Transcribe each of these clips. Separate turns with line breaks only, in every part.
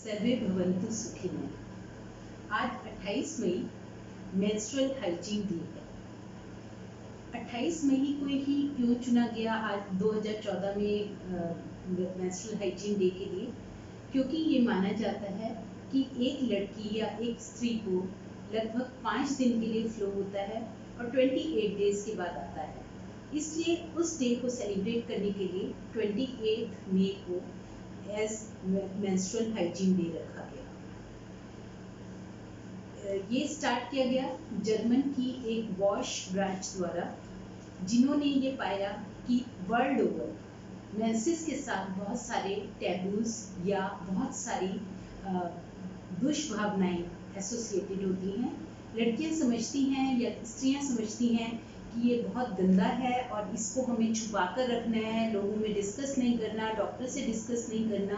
सर्वे भवन्तु सुखिनः। आज 28 मई मेंस्ट्रुअल हाइजीन डे है। 28 मई को ही क्यों चुना गया आज 2014 में मेंस्ट्रुअल हाइजीन डे के लिए? क्योंकि ये माना जाता है कि एक लड़की या एक स्त्री को लगभग 5 दिन के लिए फ्लो होता है और 28 डेज के बाद आता है। इसलिए उस डे को सेलिब्रेट करने के लिए 28 मई को एज मेंस्ट्रुअल हाइजीन डे रखा गया। ये स्टार्ट किया गया जर्मन की एक वॉश ब्रांच द्वारा, जिन्होंने ये पाया कि वर्ल्ड ओवर मेंसेस के साथ बहुत सारे टैबूज या बहुत सारी दुष्भावनाएं एसोसिएटेड होती हैं। लड़कियां समझती हैं या स्त्रियां समझती हैं कि ये बहुत गंदा है और इसको हमें छुपा कर रखना है, लोगों में डिस्कस नहीं करना, डॉक्टर से डिस्कस नहीं करना।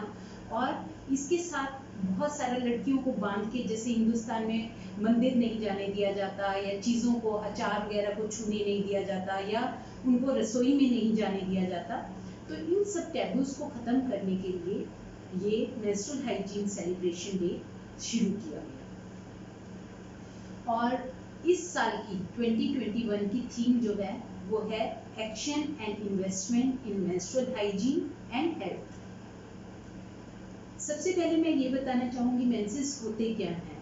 और इसके साथ बहुत सारे लड़कियों को बांध के, जैसे हिंदुस्तान में मंदिर नहीं जाने दिया जाता या चीज़ों को, अचार वगैरह को छूने नहीं दिया जाता या उनको रसोई में नहीं जाने दिया जाता। तो इन सब टैबूज को ख़त्म करने के लिए ये मेंस्ट्रुअल हाइजीन सेलिब्रेशन डे शुरू किया गया। और इस साल की 2021 की थीम जो है वो है action and investment in menstrual hygiene and health. सबसे पहले मैं ये बताना चाहूँगी मेंसेस होते क्या हैं।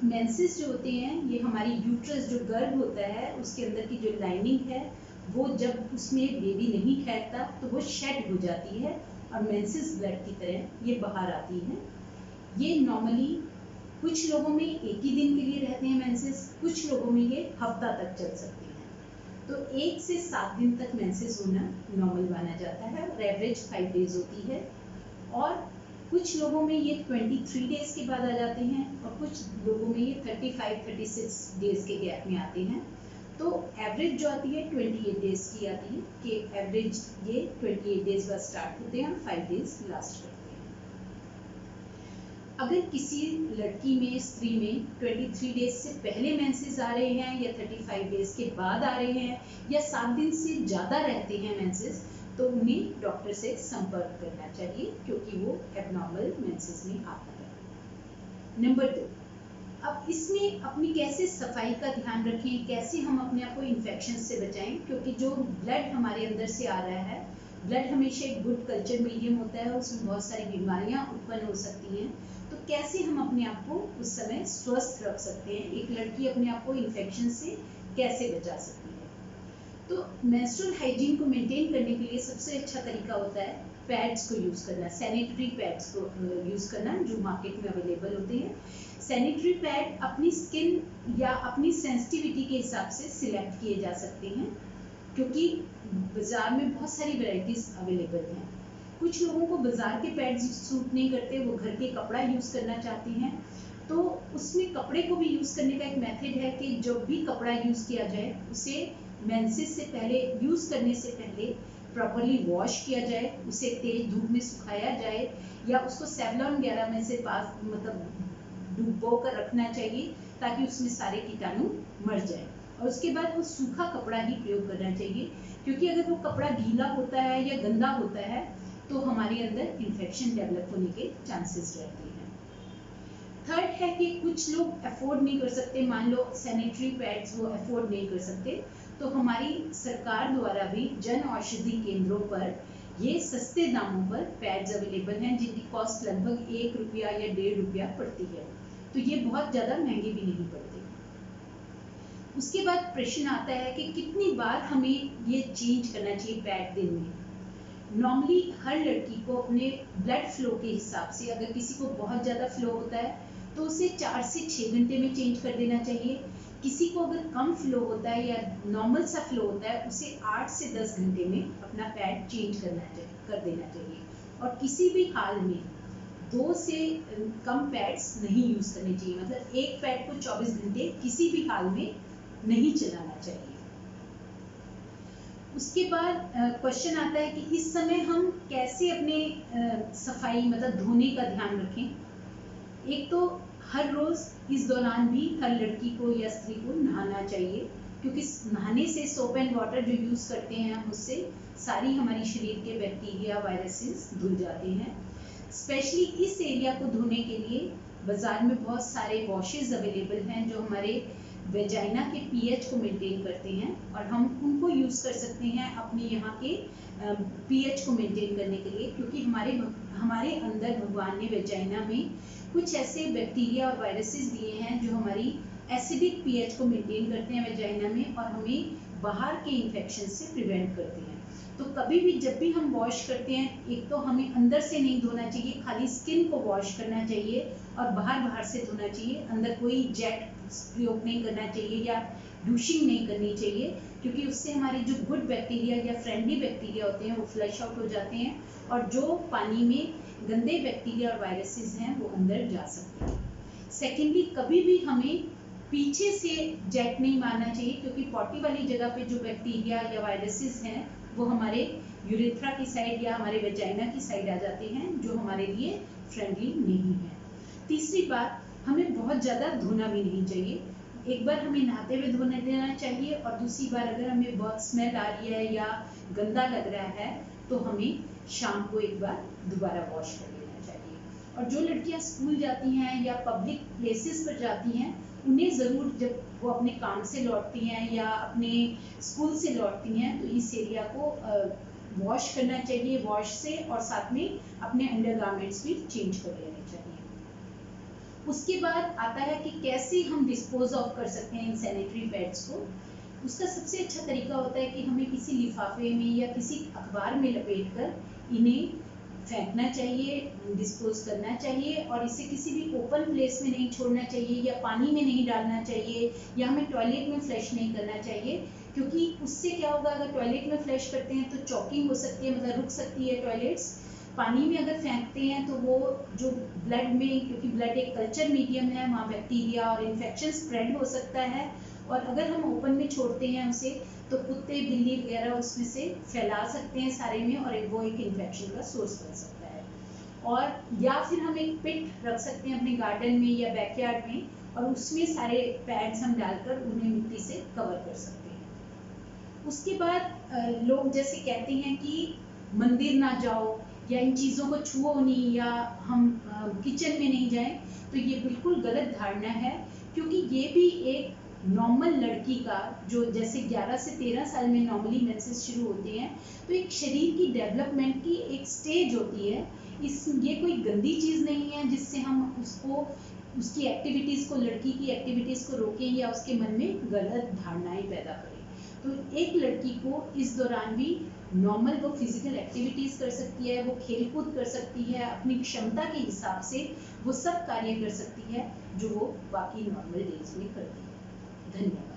मेंसेस जो होते हैं ये हमारी यूट्रस, जो गर्भ होता है उसके अंदर की जो लाइनिंग है, वो जब उसमें बेबी नहीं ठहरता तो वो शेड हो जाती है और मेंसेस ब्लड की तरह ये बाहर आती है। ये नॉर्मली कुछ लोगों में एक ही दिन के लिए रहते हैं मेंसेस, कुछ लोगों में ये हफ्ता तक चल सकते हैं। तो 1 से 7 दिन तक मेंसेस होना नॉर्मल माना जाता है और एवरेज 5 डेज होती है। और कुछ लोगों में ये 23 डेज के बाद आ जाते हैं और कुछ लोगों में ये 35-36 डेज के गैप में आते हैं। तो एवरेज जो आती है 28 डेज की आती है कि एवरेज ये 28 डेज बाद स्टार्ट होते हैं और 5 डेज लास्ट करते हैं। अगर किसी लड़की में, स्त्री में 23 डेज से पहले मेंसेस आ रहे हैं या 35 डेज के बाद आ रहे हैं या 7 दिन से ज़्यादा रहते हैं मेंसेस, तो उन्हें डॉक्टर से संपर्क करना चाहिए क्योंकि वो एबनॉर्मल मेंसेस में आता है। नंबर 2, अब इसमें अपनी कैसे सफाई का ध्यान रखें, कैसे हम अपने आप को इन्फेक्शन से बचाएं, क्योंकि जो ब्लड हमारे अंदर से आ रहा है, ब्लड हमेशा एक गुड कल्चर मीडियम होता है, उसमें बहुत सारी बीमारियां उत्पन्न हो सकती हैं। तो कैसे हम अपने आप को उस समय स्वस्थ रख सकते हैं, एक लड़की अपने आप को इन्फेक्शन से कैसे बचा सकती है। तो मेंस्ट्रुअल हाइजीन को मेंटेन करने के लिए सबसे अच्छा तरीका होता है पैड्स को यूज़ करना, सैनिटरी पैड्स को यूज़ करना जो मार्केट में अवेलेबल होते हैं। सैनिटरी पैड अपनी स्किन या अपनी सेंसिटिविटी के हिसाब से सिलेक्ट किए जा सकते हैं, क्योंकि बाज़ार में बहुत सारी वैरायटीज़ अवेलेबल हैं। कुछ लोगों को बाज़ार के पैड्स सूट नहीं करते, वो घर के कपड़ा यूज़ करना चाहते हैं। तो उसमें कपड़े को भी यूज़ करने का एक मेथड है कि जब भी कपड़ा यूज़ किया जाए उसे मेंसेस से पहले, यूज़ करने से पहले प्रॉपरली वॉश किया जाए, उसे तेज धूप में सुखाया जाए या उसको सेवलॉन वगैरह में से पास डुबो कर रखना चाहिए ताकि उसमें सारे कीटाणु मर जाए। और उसके बाद वो सूखा कपड़ा ही प्रयोग करना चाहिए, क्योंकि अगर वो कपड़ा गीला होता है या गंदा होता है तो हमारे अंदर इन्फेक्शन डेवलप होने के चांसेस रहते हैं। थर्ड है कि कुछ लोग अफोर्ड नहीं कर सकते, मान लो सैनिटरी पैड्स वो अफोर्ड नहीं कर सकते, तो हमारी सरकार द्वारा भी जन औषधि केंद्रों पर ये सस्ते दामों पर पैड्स अवेलेबल हैं, जिनकी कॉस्ट लगभग 1 रुपया या 1.5 रुपया पड़ती है। तो ये बहुत ज़्यादा महंगे भी नहीं पड़ते। उसके बाद प्रश्न आता है कि कितनी बार हमें ये चेंज करना चाहिए पैड दिन में। नॉर्मली हर लड़की को अपने ब्लड फ्लो के हिसाब से, अगर किसी को बहुत ज़्यादा फ्लो होता है तो उसे 4 से 6 घंटे में चेंज कर देना चाहिए। किसी को अगर कम फ्लो होता है या नॉर्मल सा फ्लो होता है उसे 8 से 10 घंटे में अपना पैड चेंज कर देना चाहिए। और किसी भी हाल में 2 से कम पैड्स नहीं यूज़ करने चाहिए, मतलब एक पैड को 24 घंटे किसी भी हाल में नहीं चलाना चाहिए। उसके बाद क्वेश्चन आता है कि इस समय हम कैसे अपने सफाई, मतलब धोने का ध्यान रखें। एक तो हर रोज़ इस दौरान भी हर लड़की को या स्त्री को नहाना चाहिए, क्योंकि नहाने से सोप एंड वाटर जो यूज़ करते हैं हम, उससे सारी हमारी शरीर के बैक्टीरिया, वायरसेस धुल जाते हैं। स्पेशली इस एरिया को धोने के लिए बाजार में बहुत सारे वॉशेस अवेलेबल हैं जो हमारे वेजाइना के पीएच को मेंटेन करते हैं, और हम उनको यूज़ कर सकते हैं अपने यहाँ के पीएच को मेंटेन करने के लिए, क्योंकि हमारे अंदर भगवान ने वेजाइना में कुछ ऐसे बैक्टीरिया और वायरसेस दिए हैं जो हमारी एसिडिक पीएच को मेंटेन करते हैं वेजाइना में, और हमें बाहर के इन्फेक्शन से प्रिवेंट करते हैं। तो कभी भी जब भी हम वॉश करते हैं, एक तो हमें अंदर से नहीं धोना चाहिए, खाली स्किन को वॉश करना चाहिए और बाहर से धोना चाहिए। अंदर कोई जेट प्रयोग नहीं करना चाहिए या डूशिंग नहीं करनी चाहिए, क्योंकि उससे हमारे जो गुड बैक्टीरिया या फ्रेंडली बैक्टीरिया होते हैं वो फ्लश आउट हो जाते हैं, और जो पानी में गंदे बैक्टीरिया और वायरसेस हैं वो अंदर जा सकते हैं। सेकेंडली, कभी भी हमें पीछे से जेट नहीं मारना चाहिए, क्योंकि पॉटी वाली जगह पे जो बैक्टीरिया या वायरसेस हैं वो हमारे यूरेथ्रा की साइड या हमारे वेजाइना की साइड आ जाते हैं, जो हमारे लिए फ्रेंडली नहीं है। तीसरी बात, हमें बहुत ज़्यादा धोना भी नहीं चाहिए। एक बार हमें नहाते हुए धोने देना चाहिए, और दूसरी बार अगर हमें बहुत स्मेल आ रही है या गंदा लग रहा है तो हमें शाम को एक बार दोबारा वॉश कर लेना चाहिए। और जो लड़कियां स्कूल जाती हैं या पब्लिक प्लेसेस पर जाती हैं, उन्हें ज़रूर जब वो अपने काम से लौटती हैं या अपने स्कूल से लौटती हैं तो इस एरिया को वॉश करना चाहिए वॉश से, और साथ में अपने अंडरगारमेंट्स भी चेंज कर लेने चाहिए। उसके बाद आता है कि कैसे हम डिस्पोज ऑफ कर सकते हैं इन सैनिटरी पैड्स को। उसका सबसे अच्छा तरीका होता है कि हमें किसी लिफाफे में या किसी अखबार में लपेटकर इन्हें फेंकना चाहिए, डिस्पोज करना चाहिए, और इसे किसी भी ओपन प्लेस में नहीं छोड़ना चाहिए या पानी में नहीं डालना चाहिए या हमें टॉयलेट में फ्लश नहीं करना चाहिए, क्योंकि उससे क्या होगा, अगर टॉयलेट में फ्लश करते हैं तो चॉकिंग हो सकती है, मतलब रुक सकती है टॉयलेट्स। पानी में अगर फेंकते हैं तो वो जो ब्लड में, क्योंकि ब्लड एक कल्चर मीडियम है, वहाँ बैक्टीरिया और इन्फेक्शन स्प्रेड हो सकता है, और अगर हम ओपन में छोड़ते हैं उसे तो कुत्ते बिल्ली वगैरह उसमें से फैला सकते हैं सारे में, और वो एक इन्फेक्शन का सोर्स बन सकता है। और या फिर हम एक पिट रख सकते हैं अपने गार्डन में या बैकयार्ड में, और उसमें सारे पैड्स हम डालकर उन्हें मिट्टी से कवर कर सकते हैं। उसके बाद लोग जैसे कहते हैं कि मंदिर ना जाओ या इन चीज़ों को छुओ नहीं या हम किचन में नहीं जाएं, तो ये बिल्कुल गलत धारणा है, क्योंकि ये भी एक नॉर्मल लड़की का, जो जैसे 11 से 13 साल में नॉर्मली मेंसेस शुरू होते हैं, तो एक शरीर की डेवलपमेंट की एक स्टेज होती है। ये कोई गंदी चीज़ नहीं है जिससे हम उसको, उसकी एक्टिविटीज़ को, लड़की की एक्टिविटीज़ को रोकें या उसके मन में गलत धारणाएं पैदा करें। तो एक लड़की को इस दौरान भी नॉर्मल वो फिजिकल एक्टिविटीज़ कर सकती है, वो खेलकूद कर सकती है, अपनी क्षमता के हिसाब से वो सब कार्य कर सकती है जो वो बाकी नॉर्मल डेज में करती है। धन्यवाद।